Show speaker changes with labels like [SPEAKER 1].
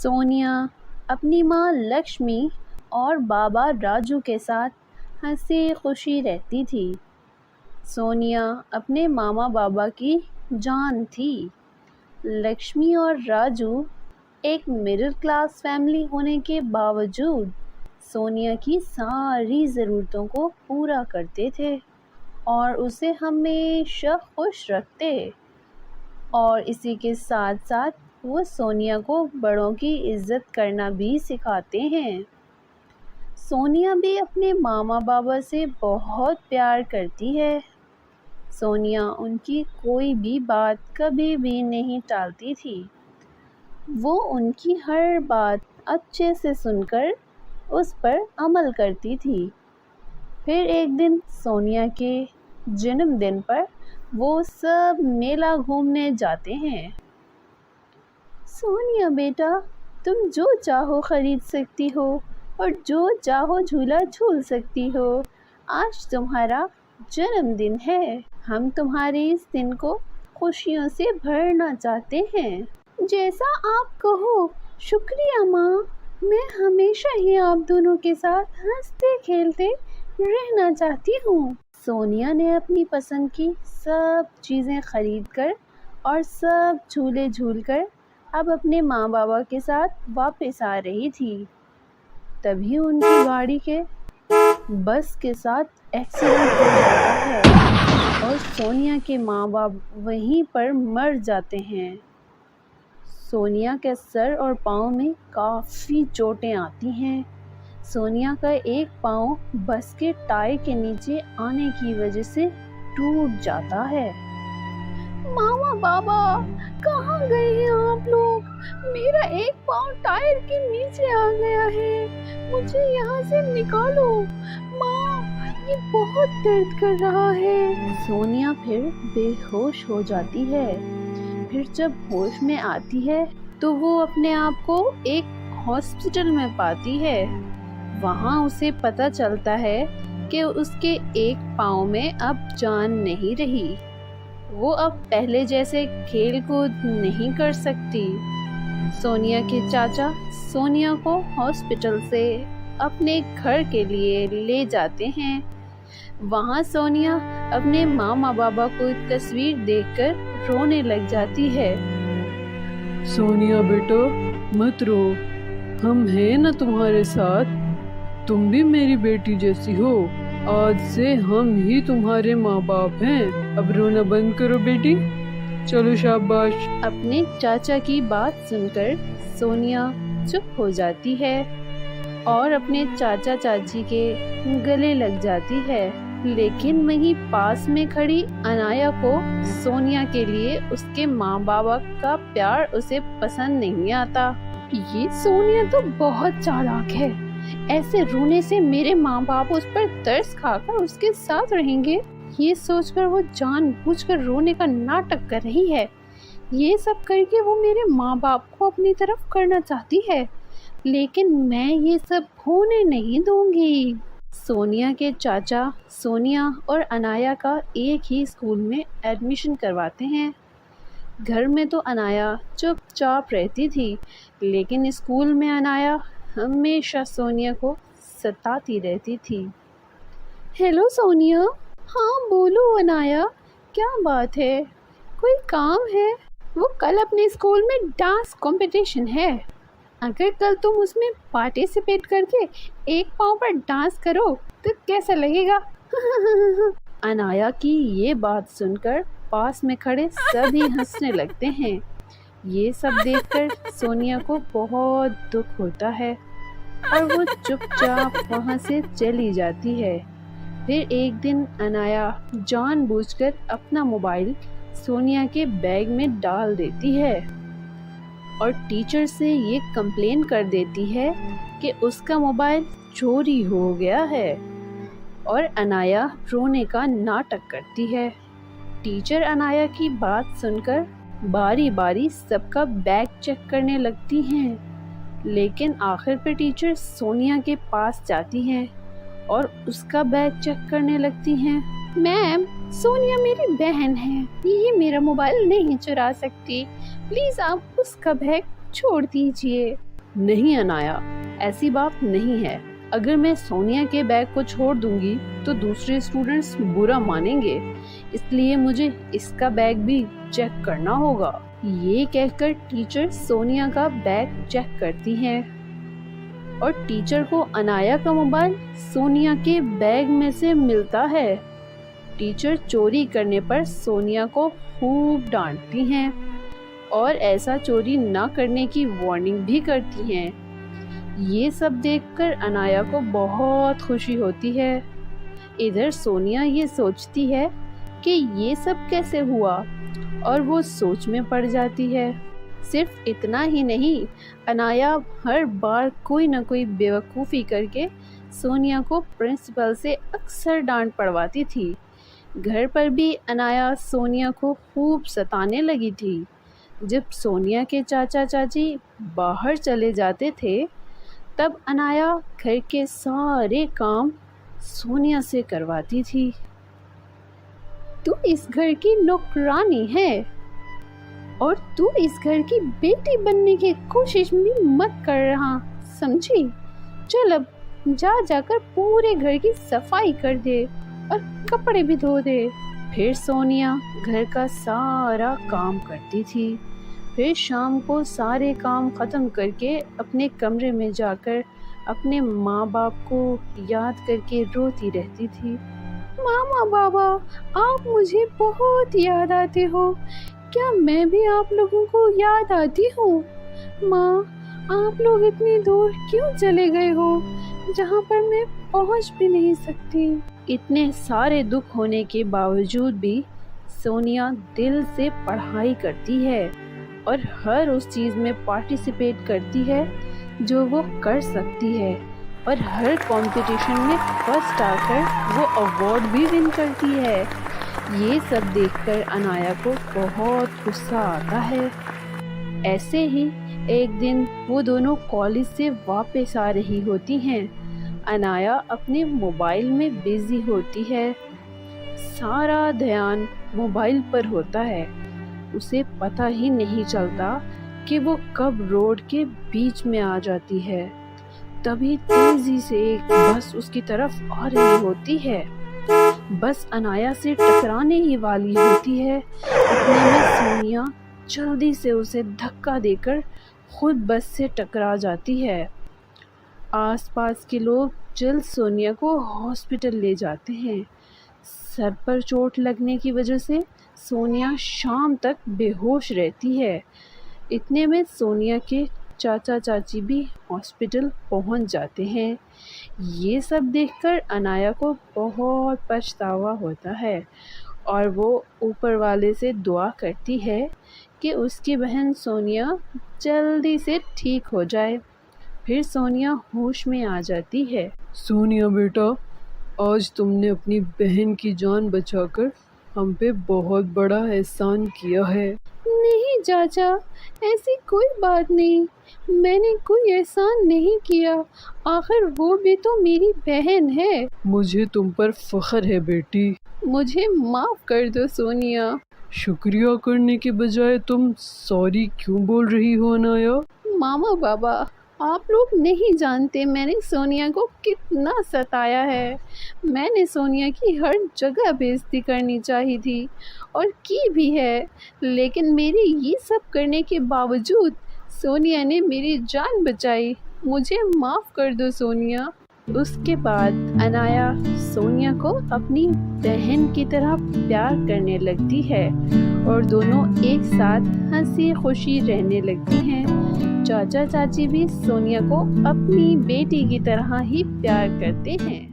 [SPEAKER 1] सोनिया अपनी माँ लक्ष्मी और बाबा राजू के साथ हंसी खुशी रहती थी। सोनिया अपने मामा बाबा की जान थी। लक्ष्मी और राजू एक मिडिल क्लास फैमिली होने के बावजूद सोनिया की सारी ज़रूरतों को पूरा करते थे और उसे हमेशा खुश रखते। और इसी के साथ साथ वो सोनिया को बड़ों की इज़्ज़त करना भी सिखाते हैं। सोनिया भी अपने मामा बाबा से बहुत प्यार करती है। सोनिया उनकी कोई भी बात कभी भी नहीं टालती थी। वो उनकी हर बात अच्छे से सुनकर उस पर अमल करती थी। फिर एक दिन सोनिया के जन्मदिन पर वो सब मेला घूमने जाते हैं। सोनिया बेटा, तुम जो चाहो खरीद सकती हो और जो चाहो झूला झूल सकती हो। आज तुम्हारा जन्मदिन है। हम तुम्हारे इस दिन को खुशियों से भरना चाहते हैं। जैसा आप कहो। शुक्रिया माँ, मैं हमेशा ही आप दोनों के साथ हंसते खेलते रहना चाहती हूँ। सोनिया ने अपनी पसंद की सब चीज़ें खरीद कर और सब झूले झूलकर अब अपने माँ बाबा के साथ वापस आ रही थी। तभी उनकी गाड़ी के बस के साथ एक्सीडेंट हो जाता है और सोनिया के माँ बाप वहीं पर मर जाते हैं। सोनिया के सर और पाँव में काफ़ी चोटें आती हैं। सोनिया का एक पाँव बस के टायर के नीचे आने की वजह से टूट जाता है। मामा बाबा, कहाँ गए हैं आप लोग? मेरा एक पाँव टायर के नीचे आ गया है। मुझे यहाँ से निकालो। माँ, ये बहुत दर्द कर रहा है। सोनिया फिर बेहोश हो जाती है। फिर जब होश में आती है तो वो अपने आप को एक हॉस्पिटल में पाती है। वहाँ उसे पता चलता है कि उसके एक पाँव में अब जान नहीं रही। वो अब पहले जैसे खेल कूद नहीं कर सकती। सोनिया के चाचा सोनिया को हॉस्पिटल से अपने घर के लिए ले जाते हैं। वहाँ सोनिया अपने मामा बाबा को तस्वीर देखकर रोने लग जाती है।
[SPEAKER 2] सोनिया बेटा, मत रो, हम हैं ना तुम्हारे साथ। तुम भी मेरी बेटी जैसी हो। आज से हम ही तुम्हारे माँ बाप हैं। अब रोना बंद करो बेटी। चलो शाबाश।
[SPEAKER 1] अपने चाचा की बात सुनकर सोनिया चुप हो जाती है और अपने चाचा चाची के गले लग जाती है। लेकिन वहीं पास में खड़ी अनाया को सोनिया के लिए उसके माँ बाबा का प्यार उसे पसंद नहीं आता। ये सोनिया तो बहुत चालाक है। ऐसे रोने से मेरे माँ बाप उस पर तरस खाकर उसके साथ रहेंगे। ये सोचकर वो जानबूझकर रोने का नाटक कर रही है। ये सब करके वो मेरे माँ बाप को अपनी तरफ करना चाहती है, लेकिन मैं ये सब होने नहीं दूंगी। सोनिया के चाचा सोनिया और अनाया का एक ही स्कूल में एडमिशन करवाते हैं। घर में तो अनाया चुपचाप रहती थी, लेकिन स्कूल में अनाया हमेशा सोनिया को सताती रहती थी। हेलो सोनिया। हाँ बोलो अनाया, क्या बात है? कोई काम है? वो कल अपने स्कूल में डांस कंपटीशन है। अगर कल तुम उसमें पार्टिसिपेट करके एक पाँव पर डांस करो तो कैसा लगेगा? अनाया की ये बात सुनकर पास में खड़े सभी हंसने लगते हैं। ये सब देखकर सोनिया को बहुत दुख होता है और वो चुपचाप वहाँ से चली जाती है। फिर एक दिन अनाया जानबूझकर अपना मोबाइल सोनिया के बैग में डाल देती है और टीचर से ये कंप्लेन कर देती है कि उसका मोबाइल चोरी हो गया है और अनाया रोने का नाटक करती है। टीचर अनाया की बात सुनकर बारी बारी सबका बैग चेक करने लगती हैं, लेकिन आखिर पे टीचर सोनिया के पास जाती हैं और उसका बैग चेक करने लगती हैं। मैम, सोनिया मेरी बहन है, ये मेरा मोबाइल नहीं चुरा सकती। प्लीज़ आप उसका बैग छोड़ दीजिए। नहीं अनाया, ऐसी बात नहीं है। अगर मैं सोनिया के बैग को छोड़ दूंगी तो दूसरे स्टूडेंट्स बुरा मानेंगे, इसलिए मुझे इसका बैग भी चेक करना होगा। ये कहकर टीचर सोनिया का बैग चेक करती हैं और टीचर को अनाया का मोबाइल सोनिया के बैग में से मिलता है। टीचर चोरी करने पर सोनिया को खूब डांटती हैं और ऐसा चोरी ना करने की वार्निंग भी करती हैं। ये सब देखकर अनाया को बहुत खुशी होती है। इधर सोनिया ये सोचती है कि ये सब कैसे हुआ और वो सोच में पड़ जाती है। सिर्फ इतना ही नहीं, अनाया हर बार कोई ना कोई बेवकूफ़ी करके सोनिया को प्रिंसिपल से अक्सर डांट पड़वाती थी। घर पर भी अनाया सोनिया को खूब सताने लगी थी। जब सोनिया के चाचा चाची बाहर चले जाते थे तब अनाया घर के सारे काम सोनिया से करवाती थी। तू इस घर की नौकरानी है और तू इस घर की बेटी बनने की कोशिश भी मत कर रहा, समझी? चल अब जाकर पूरे घर की सफाई कर दे और कपड़े भी धो दे। फिर सोनिया घर का सारा काम करती थी। फिर शाम को सारे काम ख़त्म करके अपने कमरे में जाकर अपने माँ बाप को याद करके रोती रहती थी। मामा बाबा, आप मुझे बहुत याद आते हो। क्या मैं भी आप लोगों को याद आती हूँ? माँ, आप लोग इतनी दूर क्यों चले गए हो जहाँ पर मैं पहुँच भी नहीं सकती? इतने सारे दुख होने के बावजूद भी सोनिया दिल से पढ़ाई करती है और हर उस चीज़ में पार्टिसिपेट करती है जो वो कर सकती है और हर कंपटीशन में फर्स्ट आकर वो अवार्ड भी विन करती है। ये सब देखकर अनाया को बहुत गुस्सा आता है। ऐसे ही एक दिन वो दोनों कॉलेज से वापस आ रही होती हैं। अनाया अपने मोबाइल में बिजी होती है। सारा ध्यान मोबाइल पर होता है। उसे पता ही नहीं चलता कि वो कब रोड के बीच में आ जाती है। तभी तेजी से एक बस उसकी तरफ आ रही होती है। बस अनाया से टकराने ही वाली होती है। इतने में सोनिया जल्दी से उसे धक्का देकर खुद बस से टकरा जाती है। आसपास के लोग जल्द सोनिया को हॉस्पिटल ले जाते हैं। सर पर चोट लगने की वजह से सोनिया शाम तक बेहोश रहती है। इतने में सोनिया के चाचा चाची भी हॉस्पिटल पहुंच जाते हैं। ये सब देखकर अनाया को बहुत पछतावा होता है और वो ऊपर वाले से दुआ करती है कि उसकी बहन सोनिया जल्दी से ठीक हो जाए। फिर सोनिया होश में आ जाती है।
[SPEAKER 2] सोनिया बेटा, आज तुमने अपनी बहन की जान बचाकर हम पे बहुत बड़ा एहसान किया है।
[SPEAKER 1] नहीं चाचा, ऐसी कोई बात नहीं। मैंने कोई एहसान नहीं किया। आखिर वो भी तो मेरी बहन है।
[SPEAKER 2] मुझे तुम पर फख्र है बेटी।
[SPEAKER 1] मुझे माफ कर दो सोनिया।
[SPEAKER 2] शुक्रिया करने के बजाय तुम सॉरी क्यों बोल रही हो अनाया?
[SPEAKER 1] मामा बाबा, आप लोग नहीं जानते मैंने सोनिया को कितना सताया है। मैंने सोनिया की हर जगह बेइज्जती करनी चाहिए थी और की भी है, लेकिन मेरे ये सब करने के बावजूद सोनिया ने मेरी जान बचाई। मुझे माफ़ कर दो सोनिया। उसके बाद अनाया सोनिया को अपनी बहन की तरह प्यार करने लगती है और दोनों एक साथ हंसी खुशी रहने लगती हैं। चाचा चाची भी सोनिया को अपनी बेटी की तरह ही प्यार करते हैं।